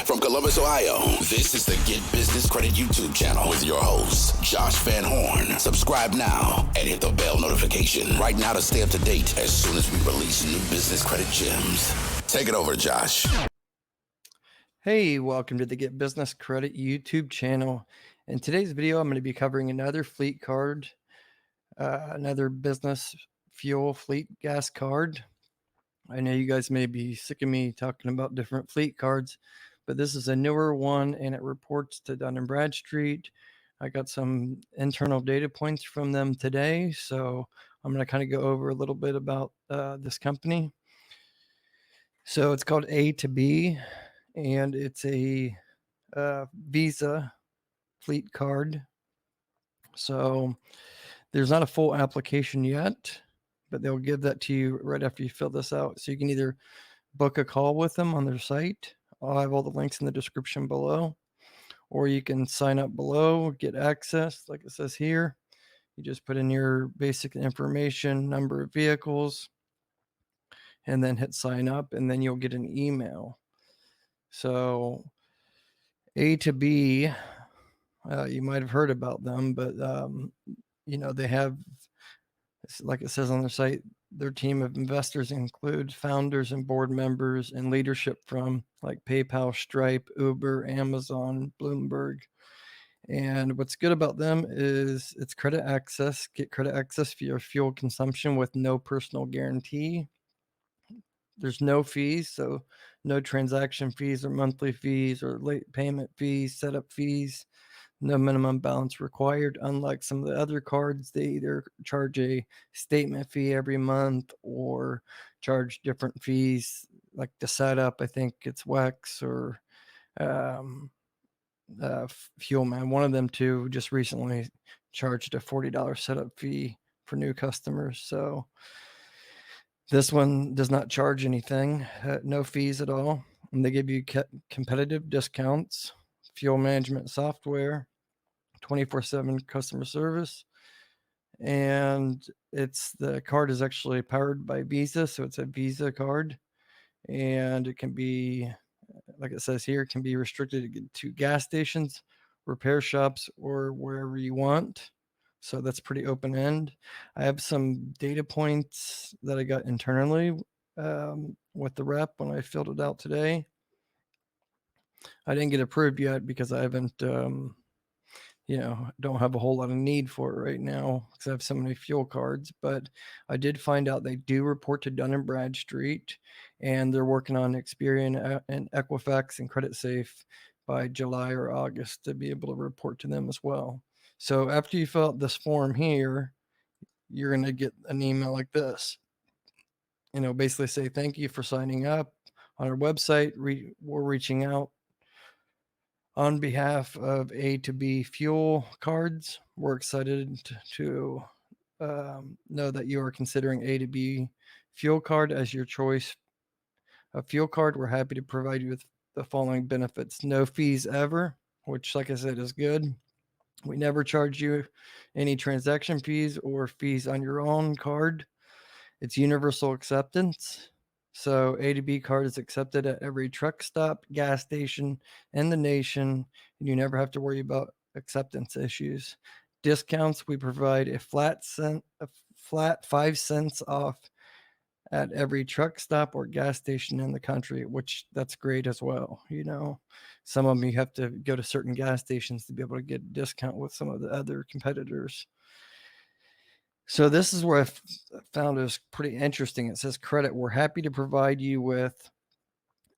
from Columbus, Ohio, this is the Get Business Credit YouTube channel with your host, Josh Van Horn. Subscribe now and hit the bell notification right now to stay up to date as soon as we release new business credit gems. Take it over, Josh. Hey, welcome to the Get Business Credit YouTube channel. In today's video, I'm going to be covering another fleet card, another business fuel fleet gas card. I know you guys may be sick of me talking about different fleet cards, but this is a newer one and it reports to Dun and Bradstreet. I got some internal data points from them today, so I'm going to kind of go over a little bit about this company. So it's called A2B, and it's a Visa fleet card. So there's not a full application yet, but they'll give that to you right after you fill this out. So you can either book a call with them on their site. I'll have all the links in the description below, or you can sign up below, get access like it says here. You just put in your basic information, number of vehicles, and then hit sign up, and then you'll get an email. So A2B, you might have heard about them, but they have, like it says on their site, their team of investors include founders and board members and leadership from like PayPal, Stripe, Uber, Amazon, Bloomberg. And what's good about them is it's credit access. Get credit access for your fuel consumption with no personal guarantee. There's no fees, so no transaction fees or monthly fees or late payment fees, setup fees. No minimum balance required. Unlike some of the other cards, they either charge a statement fee every month or charge different fees, like the setup. I think it's WEX or Fuelman. One of them two just recently charged a $40 setup fee for new customers. So this one does not charge anything, no fees at all. And they give you competitive discounts, fuel management software, 24/7 customer service, and the card is actually powered by Visa, so it's a Visa card, and it can be, like it says here, it can be restricted to gas stations, repair shops, or wherever you want. So that's pretty open end. I have some data points that I got internally with the rep when I filled it out today. I didn't get approved yet because I haven't, don't have a whole lot of need for it right now because I have so many fuel cards. But I did find out they do report to Dun and Bradstreet, and they're working on Experian and Equifax and Creditsafe by July or August to be able to report to them as well. So after you fill out this form here, you're going to get an email like this. Basically say, thank you for signing up on our website. We're reaching out on behalf of A2B fuel cards. We're excited to know that you are considering A2B fuel card as your choice of fuel card. We're happy to provide you with the following benefits. No fees ever, which, like I said, is good. We never charge you any transaction fees or fees on your own card. It's universal acceptance. So A2B card is accepted at every truck stop, gas station in the nation, and you never have to worry about acceptance issues. Discounts, we provide a flat 5 cents off at every truck stop or gas station in the country, which that's great as well. Some of them you have to go to certain gas stations to be able to get a discount with some of the other competitors. So this is where I found it was pretty interesting. It says credit. We're happy to provide you with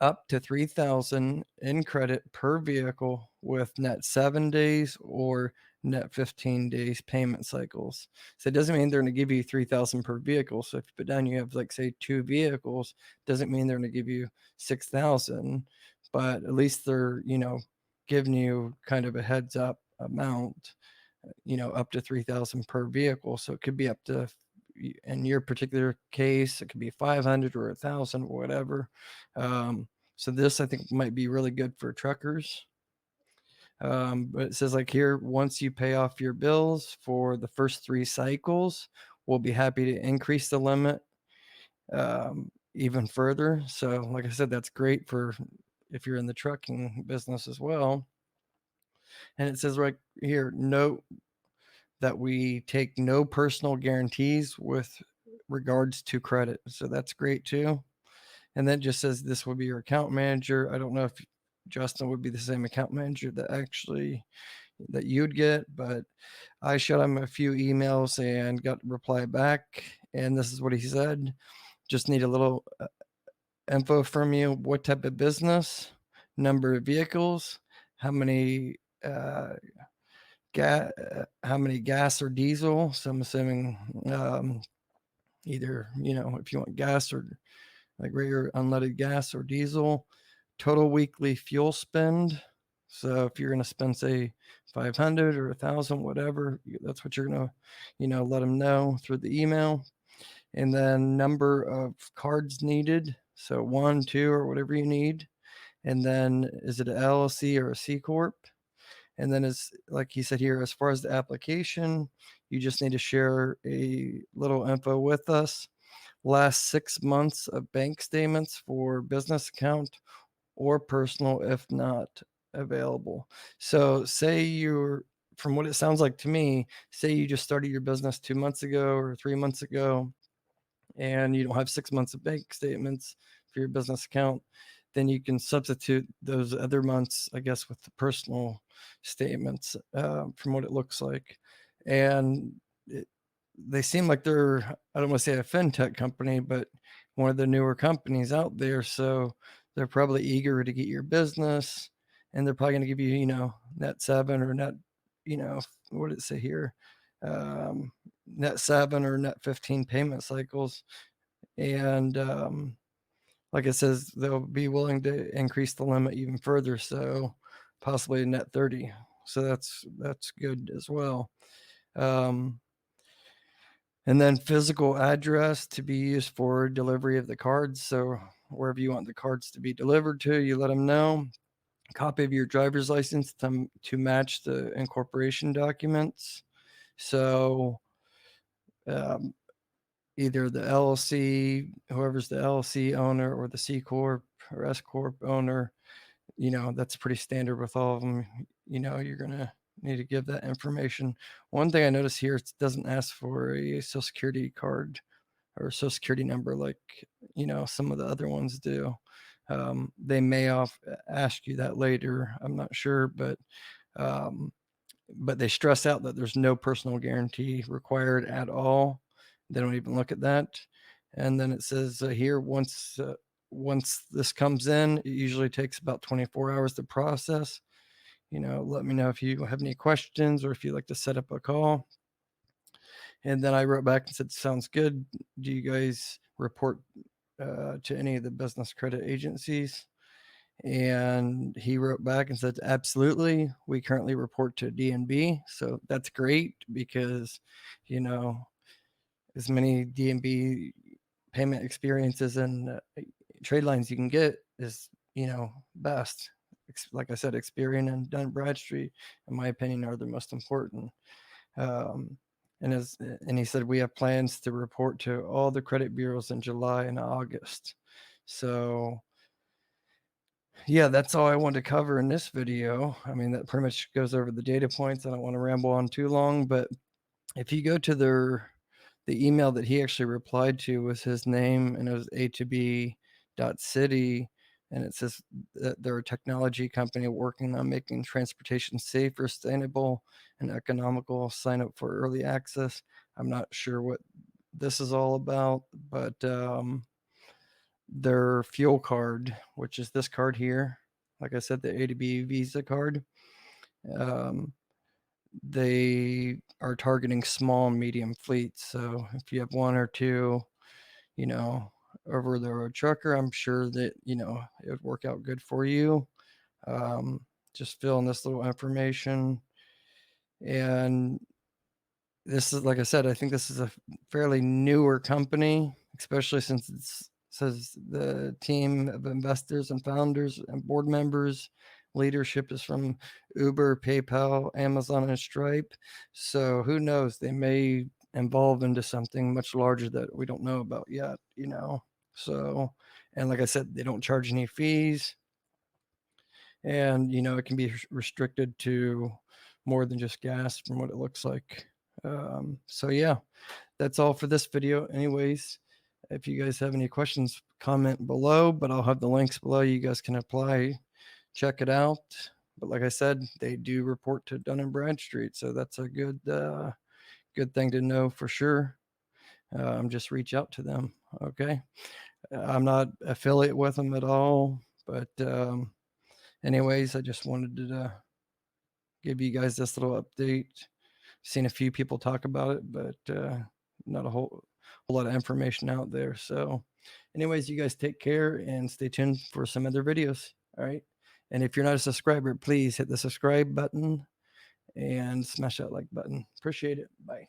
up to $3,000 in credit per vehicle with net 7 days or net 15 days payment cycles. So it doesn't mean they're going to give you $3,000 per vehicle. So if you put down, you have like say 2 vehicles, doesn't mean they're going to give you $6,000, but at least they're, giving you kind of a heads up amount, up to $3,000 per vehicle. So it could be up to, in your particular case, it could be 500 or 1,000 or whatever. So this, I think, might be really good for truckers. But it says like here, once you pay off your bills for the first 3 cycles, we'll be happy to increase the limit even further. So like I said, that's great for if you're in the trucking business as well. And it says right here, note that we take no personal guarantees with regards to credit. So that's great too. And then just says this will be your account manager. I don't know if Justin would be the same account manager that you'd get, but I shot him a few emails and got a reply back. And this is what he said. Just need a little info from you. What type of business, number of vehicles, how many how many gas or diesel. So I'm assuming either, if you want gas or like regular unleaded gas or diesel, total weekly fuel spend. So if you're going to spend, say, 500 or 1,000, whatever, that's what you're going to, let them know through the email. And then number of cards needed. So 1, 2, or whatever you need. And then is it an LLC or a C Corp? And then it's like he said here, as far as the application, you just need to share a little info with us. Last 6 months of bank statements for business account or personal, if not available. So from what it sounds like to me, say you just started your business 2 months ago or 3 months ago, and you don't have 6 months of bank statements for your business account, then you can substitute those other months, I guess, with the personal statements from what it looks like. And they seem like they're, I don't want to say a fintech company, but one of the newer companies out there. So they're probably eager to get your business, and they're probably going to give you, net 7 or net, what did it say here? Net 7 or net 15 payment cycles. And like it says, they'll be willing to increase the limit even further. So possibly a net 30. So that's good as well. And then physical address to be used for delivery of the cards. So wherever you want the cards to be delivered to, you let them know. Copy of your driver's license to match the incorporation documents. So either the LLC, whoever's the LLC owner, or the C Corp or S Corp owner, that's pretty standard with all of them. You're going to need to give that information. One thing I noticed here, it doesn't ask for a social security card or social security number like, some of the other ones do. They may ask you that later. I'm not sure, but they stress out that there's no personal guarantee required at all. They don't even look at that. And then it says here, once this comes in, it usually takes about 24 hours to process. Let me know if you have any questions or if you'd like to set up a call. And then I wrote back and said, sounds good. Do you guys report to any of the business credit agencies? And he wrote back and said, absolutely. We currently report to DnB. So that's great because, as many DnB payment experiences and trade lines you can get is, best. Like I said, Experian and Dun Bradstreet, in my opinion, are the most important. And he said, we have plans to report to all the credit bureaus in July and August. So yeah, that's all I wanted to cover in this video. I mean, that pretty much goes over the data points. I don't want to ramble on too long, but if you go to the email that he actually replied to was his name, and it was a2b.city, and it says that they're a technology company working on making transportation safer, sustainable, and economical. Sign up for early access. I'm not sure what this is all about, but their fuel card, which is this card here, like I said, the A2B Visa card, they are targeting small and medium fleets. So if you have 1 or 2, over the road trucker, I'm sure that, it would work out good for you. Just fill in this little information. And this is, like I said, I think this is a fairly newer company, especially since it says the team of investors and founders and board members. Leadership is from Uber, PayPal, Amazon, and Stripe. So who knows? They may evolve into something much larger that we don't know about yet, So, and like I said, they don't charge any fees. And, it can be restricted to more than just gas from what it looks like. So yeah, that's all for this video. Anyways, if you guys have any questions, comment below, but I'll have the links below. You guys can apply, check it out. But like I said, they do report to Dun and Bradstreet. So that's a good thing to know for sure. Just reach out to them. Okay. I'm not affiliate with them at all, but anyways, I just wanted to give you guys this little update. Seen a few people talk about it, but not a whole lot of information out there. So anyways, you guys take care and stay tuned for some other videos. All right. And if you're not a subscriber, please hit the subscribe button and smash that like button. Appreciate it. Bye.